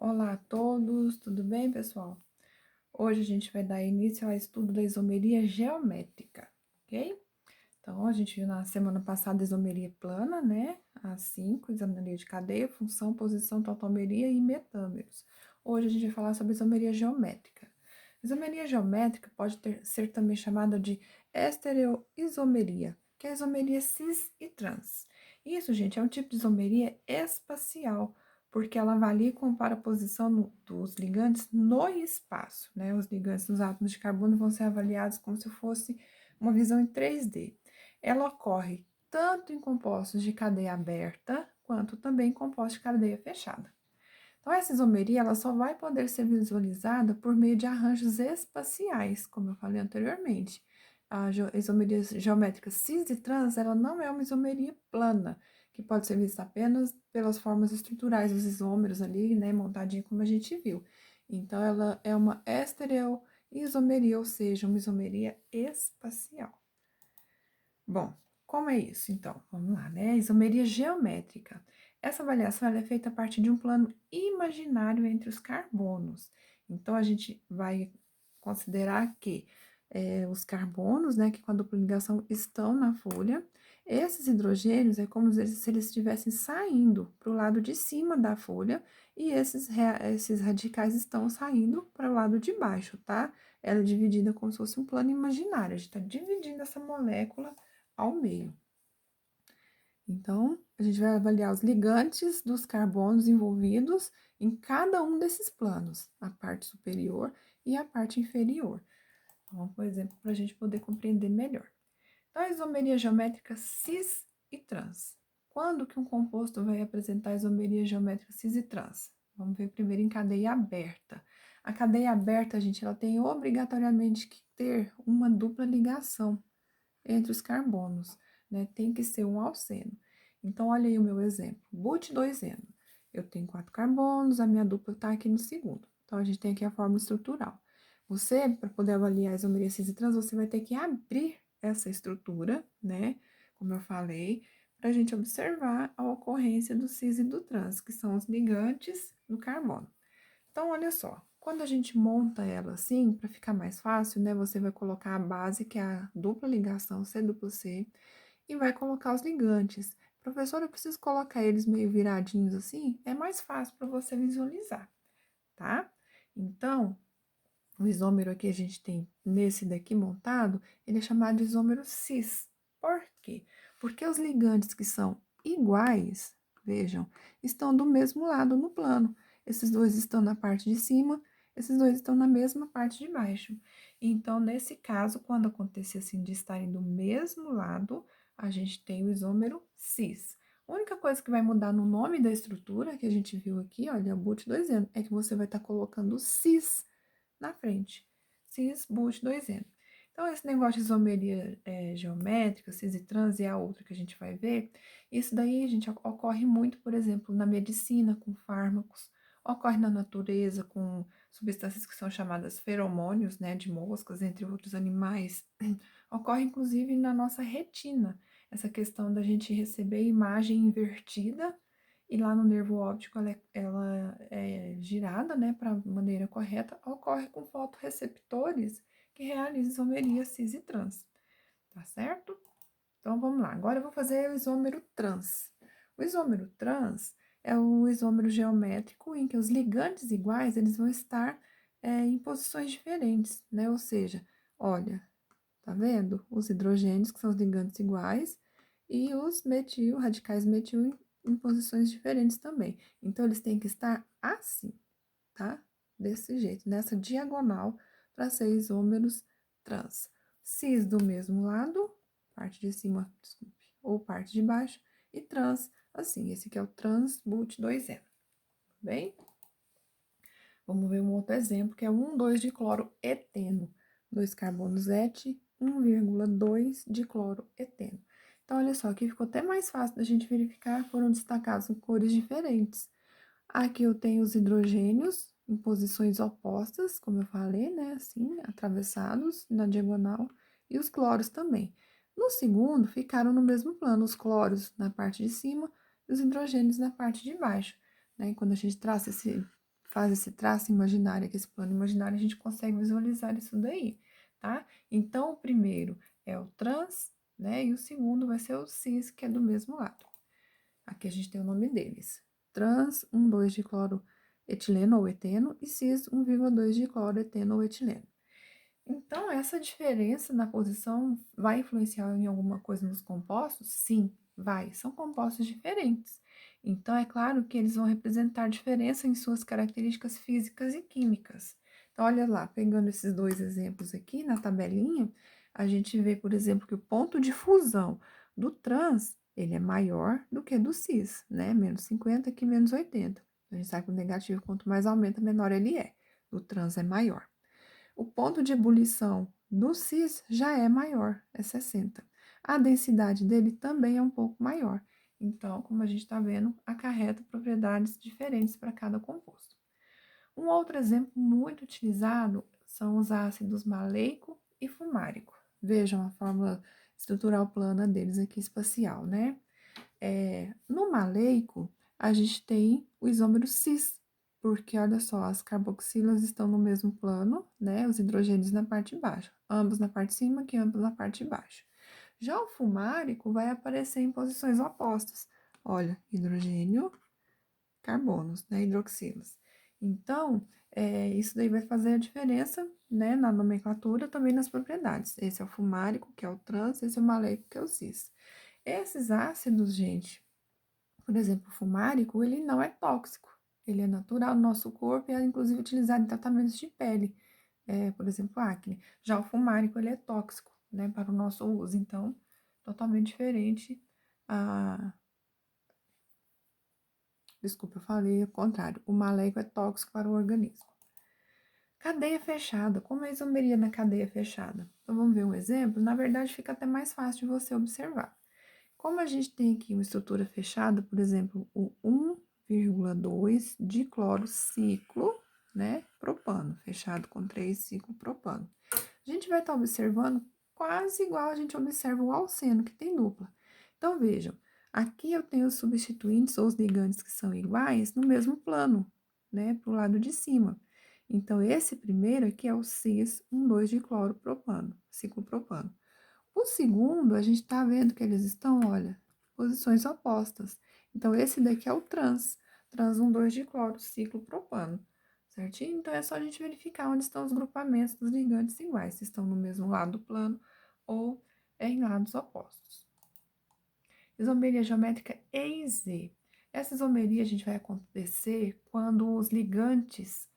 Olá a todos, tudo bem, pessoal? Hoje a gente vai dar início ao estudo da isomeria geométrica, ok? Então, a gente viu na semana passada a isomeria plana, né? As 5, isomeria de cadeia, função, posição, tautomeria e metâmeros. Hoje a gente vai falar sobre isomeria geométrica. Isomeria geométrica pode ser também chamada de estereoisomeria, que é a isomeria cis e trans. Isso, gente, é um tipo de isomeria espacial, porque ela avalia e compara a posição dos ligantes no espaço, né? Os ligantes dos átomos de carbono vão ser avaliados como se fosse uma visão em 3D. Ela ocorre tanto em compostos de cadeia aberta, quanto também em compostos de cadeia fechada. Então, essa isomeria ela só vai poder ser visualizada por meio de arranjos espaciais, como eu falei anteriormente. A isomeria geométrica cis e trans, ela não é uma isomeria plana, que pode ser vista apenas pelas formas estruturais dos isômeros ali, né, montadinha como a gente viu. Então, ela é uma estereoisomeria, ou seja, uma isomeria espacial. Bom, como é isso, então? Vamos lá, né? Isomeria geométrica. Essa avaliação é feita a partir de um plano imaginário entre os carbonos. Então, a gente vai considerar que os carbonos, né, que com a dupla ligação estão na folha, esses hidrogênios é como se eles estivessem saindo para o lado de cima da folha e esses radicais estão saindo para o lado de baixo, tá? Ela é dividida como se fosse um plano imaginário. A gente está dividindo essa molécula ao meio. Então, a gente vai avaliar os ligantes dos carbonos envolvidos em cada um desses planos, a parte superior e a parte inferior. Então, por exemplo, para a gente poder compreender melhor. Então, a isomeria geométrica cis e trans. Quando que um composto vai apresentar isomeria geométrica cis e trans? Vamos ver primeiro em cadeia aberta. A cadeia aberta, gente, ela tem obrigatoriamente que ter uma dupla ligação entre os carbonos, né? Tem que ser um alceno. Então, olha aí o meu exemplo. But2eno. Eu tenho 4 carbonos, a minha dupla está aqui no segundo. Então, a gente tem aqui a fórmula estrutural. Você, para poder avaliar a isomeria cis e trans, você vai ter que abrir essa estrutura, né? Como eu falei, para a gente observar a ocorrência do cis e do trans, que são os ligantes do carbono. Então, olha só, quando a gente monta ela assim, para ficar mais fácil, né, você vai colocar a base, que é a dupla ligação C duplo C, e vai colocar os ligantes. Professor, eu preciso colocar eles meio viradinhos assim? É mais fácil para você visualizar, tá? Então, o isômero aqui a gente tem nesse daqui montado, ele é chamado de isômero cis. Por quê? Porque os ligantes que são iguais, vejam, estão do mesmo lado no plano. Esses dois estão na parte de cima, esses dois estão na mesma parte de baixo. Então, nesse caso, quando acontecer assim de estarem do mesmo lado, a gente tem o isômero cis. A única coisa que vai mudar no nome da estrutura que a gente viu aqui, olha, but2eno, é que você vai estar colocando cis na frente. Cis, but, 2N. Então, esse negócio de isomeria geométrica, cis e trans, e a outra que a gente vai ver, isso daí, gente, ocorre muito, por exemplo, na medicina, com fármacos, ocorre na natureza, com substâncias que são chamadas feromônios, né, de moscas, entre outros animais, ocorre, inclusive, na nossa retina, essa questão da gente receber imagem invertida, e lá no nervo óptico ela é girada, né, para a maneira correta, ocorre com fotorreceptores que realizam isomeria cis e trans, tá certo? Então, vamos lá. Agora eu vou fazer o isômero trans. O isômero trans é o isômero geométrico em que os ligantes iguais, eles vão estar em posições diferentes, né? Ou seja, olha, tá vendo? Os hidrogênios, que são os ligantes iguais, e os metil, radicais metil, em posições diferentes também. Então, eles têm que estar assim, tá? Desse jeito, nessa diagonal, para ser isômeros trans. Cis do mesmo lado, parte de cima, desculpe, ou parte de baixo, e trans, assim. Esse aqui é o trans but2eno, bem? Vamos ver um outro exemplo, que é 1,2 de cloroeteno. 2 carbonos et, 1,2 de cloroeteno. Então, olha só, aqui ficou até mais fácil da gente verificar, foram destacados em cores diferentes. Aqui eu tenho os hidrogênios em posições opostas, como eu falei, né, assim, atravessados na diagonal, e os cloros também. No segundo, ficaram no mesmo plano, os cloros na parte de cima e os hidrogênios na parte de baixo, né, e quando a gente traça esse faz esse traço imaginário, aqui esse plano imaginário, a gente consegue visualizar isso daí, tá? Então, o primeiro é o trans, né? E o segundo vai ser o cis, que é do mesmo lado. Aqui a gente tem o nome deles. Trans 1,2 de cloroetileno ou eteno e cis 1,2 de cloroeteno ou etileno. Então, essa diferença na posição vai influenciar em alguma coisa nos compostos? Sim, vai. São compostos diferentes. Então, é claro que eles vão representar diferença em suas características físicas e químicas. Então, olha lá, pegando esses dois exemplos aqui na tabelinha, a gente vê, por exemplo, que o ponto de fusão do trans, ele é maior do que do cis, né? Menos 50 que menos 80. A gente sabe que o negativo, quanto mais aumenta, menor ele é. O trans é maior. O ponto de ebulição do cis já é maior, é 60. A densidade dele também é um pouco maior. Então, como a gente está vendo, acarreta propriedades diferentes para cada composto. Um outro exemplo muito utilizado são os ácidos maleico e fumárico. Vejam a fórmula estrutural plana deles aqui, espacial, né? No maleico, a gente tem o isômero cis, porque olha só, as carboxilas estão no mesmo plano, né? Os hidrogênios na parte de baixo, ambos na parte de cima, que ambos na parte de baixo. Já o fumárico vai aparecer em posições opostas. Olha, hidrogênio, carbonos, né? Hidroxilas. Então, isso daí vai fazer a diferença, né? Na nomenclatura, também nas propriedades. Esse é o fumárico, que é o trans, esse é o maleico, que é o cis. Esses ácidos, gente, por exemplo, o fumárico, ele não é tóxico. Ele é natural no nosso corpo e é, inclusive, utilizado em tratamentos de pele. Por exemplo, acne. Já o fumárico, ele é tóxico, né, para o nosso uso. Então, totalmente diferente. Desculpa, eu falei o contrário. O maleico é tóxico para o organismo. Cadeia fechada. Como é a isomeria na cadeia fechada? Então, vamos ver um exemplo. Na verdade, fica até mais fácil de você observar. Como a gente tem aqui uma estrutura fechada, por exemplo, o 1,2 diclorociclo, né, propano, fechado com 3 ciclo propano. A gente vai estar observando quase igual a gente observa o alceno, que tem dupla. Então, vejam, aqui eu tenho os substituintes ou os ligantes que são iguais no mesmo plano, né, para o lado de cima. Então, esse primeiro aqui é o cis 1,2 dicloropropano, ciclo propano. O segundo, a gente está vendo que eles estão, olha, posições opostas. Então, esse daqui é o trans 1,2 de cloro, ciclo propano, certinho? Então, é só a gente verificar onde estão os grupamentos dos ligantes iguais, se estão no mesmo lado do plano ou em lados opostos. Isomeria geométrica E e Z. Essa isomeria a gente vai acontecer quando os ligantes,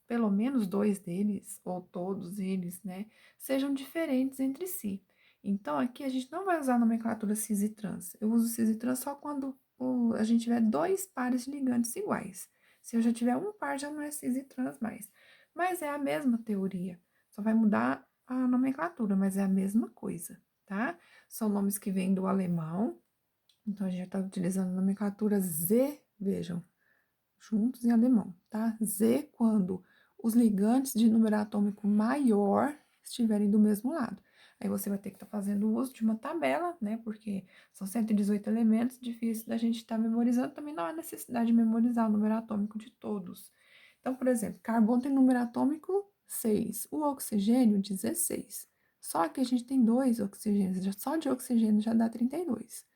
pelo menos dois deles, ou todos eles, né, sejam diferentes entre si. Então, aqui a gente não vai usar a nomenclatura cis e trans. Eu uso cis e trans só quando a gente tiver dois pares de ligantes iguais. Se eu já tiver um par, já não é cis e trans mais. Mas é a mesma teoria. Só vai mudar a nomenclatura, mas é a mesma coisa, tá? São nomes que vêm do alemão. Então, a gente já está utilizando a nomenclatura Z, vejam, juntos em alemão, tá? Z quando os ligantes de número atômico maior estiverem do mesmo lado. Aí você vai ter que estar fazendo uso de uma tabela, né? Porque são 118 elementos, difícil da gente estar memorizando. Também não há necessidade de memorizar o número atômico de todos. Então, por exemplo, carbono tem número atômico 6, o oxigênio 16. Só que a gente tem dois oxigênios, só de oxigênio já dá 32.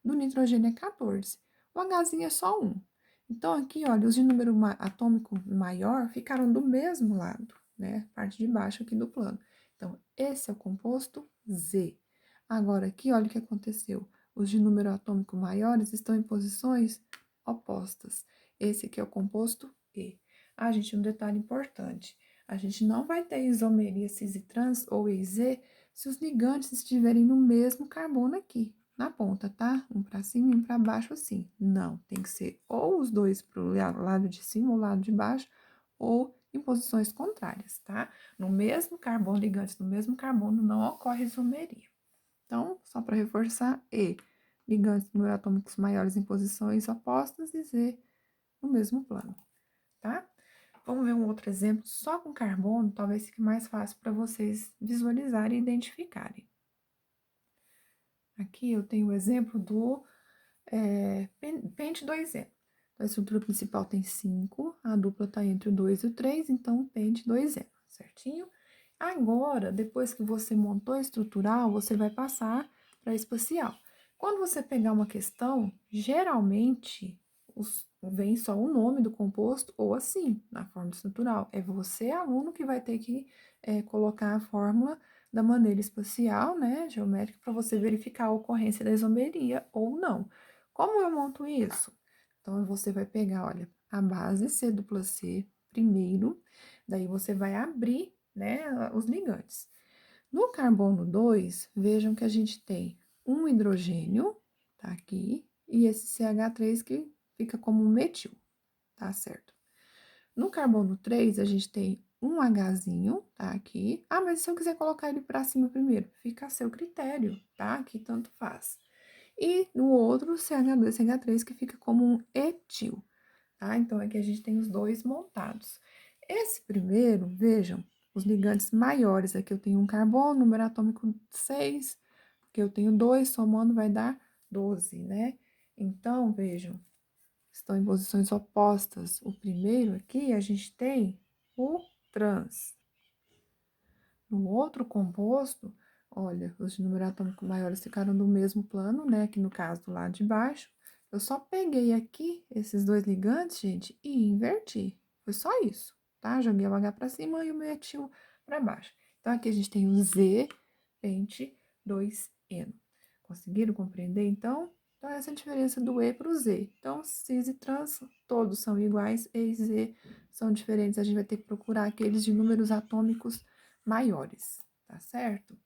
Do nitrogênio é 14. O Hzinho é só 1. Então, aqui, olha, os de número atômico maior ficaram do mesmo lado, né? Parte de baixo aqui do plano. Então, esse é o composto Z. Agora, aqui, olha o que aconteceu. Os de número atômico maiores estão em posições opostas. Esse aqui é o composto E. Ah, gente, um detalhe importante. A gente não vai ter isomeria cis e trans ou EZ se os ligantes estiverem no mesmo carbono aqui na ponta, tá? Um para cima e um para baixo assim. Não, tem que ser ou os dois para o lado de cima ou lado de baixo, ou em posições contrárias, tá? No mesmo carbono, ligantes no mesmo carbono, não ocorre isomeria. Então, só para reforçar, E, ligantes número atômicos maiores em posições opostas e Z no mesmo plano, tá? Vamos ver um outro exemplo só com carbono, talvez fique mais fácil para vocês visualizarem e identificarem. Aqui eu tenho o exemplo do pente 2E. A estrutura principal tem 5, a dupla está entre o 2 e o 3, então o pente 2N, certinho? Agora, depois que você montou a estrutural, você vai passar para a espacial. Quando você pegar uma questão, geralmente vem só o nome do composto ou assim, na forma estrutural. É você, aluno, que vai ter que colocar a fórmula da maneira espacial, né, geométrica, para você verificar a ocorrência da isomeria ou não. Como eu monto isso? Então, você vai pegar, olha, a base C dupla C primeiro, daí você vai abrir, né, os ligantes. No carbono 2, vejam que a gente tem um hidrogênio, tá aqui, e esse CH3 que fica como metil, tá certo? No carbono 3, a gente tem um Hzinho, tá aqui. Ah, mas se eu quiser colocar ele para cima primeiro, fica a seu critério, tá? Aqui tanto faz. E no outro, CH2, CH3, que fica como um etil, tá? Então, aqui a gente tem os dois montados. Esse primeiro, vejam, os ligantes maiores, aqui eu tenho um carbono, número atômico 6, que eu tenho 2, somando vai dar 12, né? Então, vejam, estão em posições opostas. O primeiro aqui, a gente tem o trans. No outro composto, olha, os de número atômico maiores ficaram no mesmo plano, né? Aqui no caso do lado de baixo. Eu só peguei aqui esses dois ligantes, gente, e inverti. Foi só isso, tá? Joguei o H para cima e o metil para baixo. Então, aqui a gente tem o Z pente 2Eno. Conseguiram compreender, então? Então, essa é a diferença do E para o Z. Então, cis e trans, todos são iguais, E e Z são diferentes. A gente vai ter que procurar aqueles de números atômicos maiores, tá certo?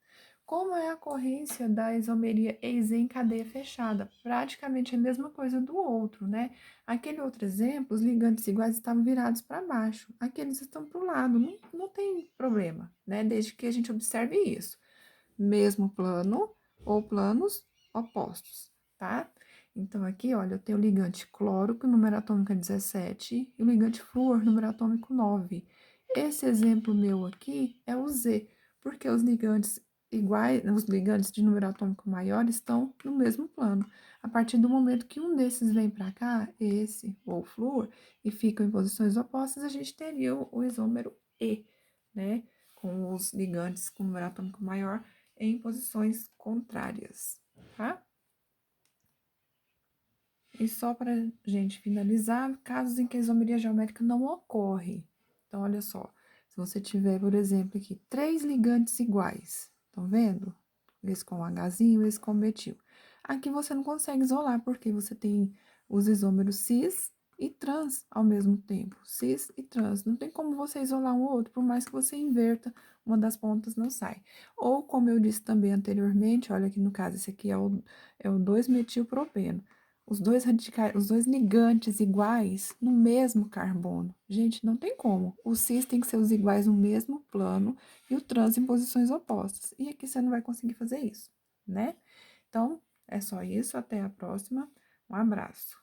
Como é a ocorrência da isomeria EZ em cadeia fechada? Praticamente a mesma coisa do outro, né? Aquele outro exemplo, os ligantes iguais estavam virados para baixo, aqueles estão para o lado, não tem problema, né? Desde que a gente observe isso. Mesmo plano ou planos opostos, tá? Então, aqui, olha, eu tenho o ligante cloro, que o número atômico é 17, e o ligante flúor, número atômico 9. Esse exemplo meu aqui é o Z, porque os ligantes iguais, os ligantes de número atômico maior estão no mesmo plano. A partir do momento que um desses vem para cá, esse ou o flúor, e ficam em posições opostas, a gente teria o isômero E, né? Com os ligantes com número atômico maior em posições contrárias, tá? E só para gente finalizar, casos em que a isomeria geométrica não ocorre. Então, olha só, se você tiver, por exemplo, aqui, 3 ligantes iguais, estão vendo? Esse com Hzinho, esse com metil. Aqui você não consegue isolar, porque você tem os isômeros cis e trans ao mesmo tempo. Cis e trans. Não tem como você isolar um ou outro, por mais que você inverta, uma das pontas não sai. Ou, como eu disse também anteriormente, olha aqui no caso, esse aqui é o 2-metilpropeno. Os dois radicais, os dois ligantes iguais no mesmo carbono. Gente, não tem como. O cis tem que ser os iguais no mesmo plano e o trans em posições opostas. E aqui você não vai conseguir fazer isso, né? Então, é só isso. Até a próxima. Um abraço.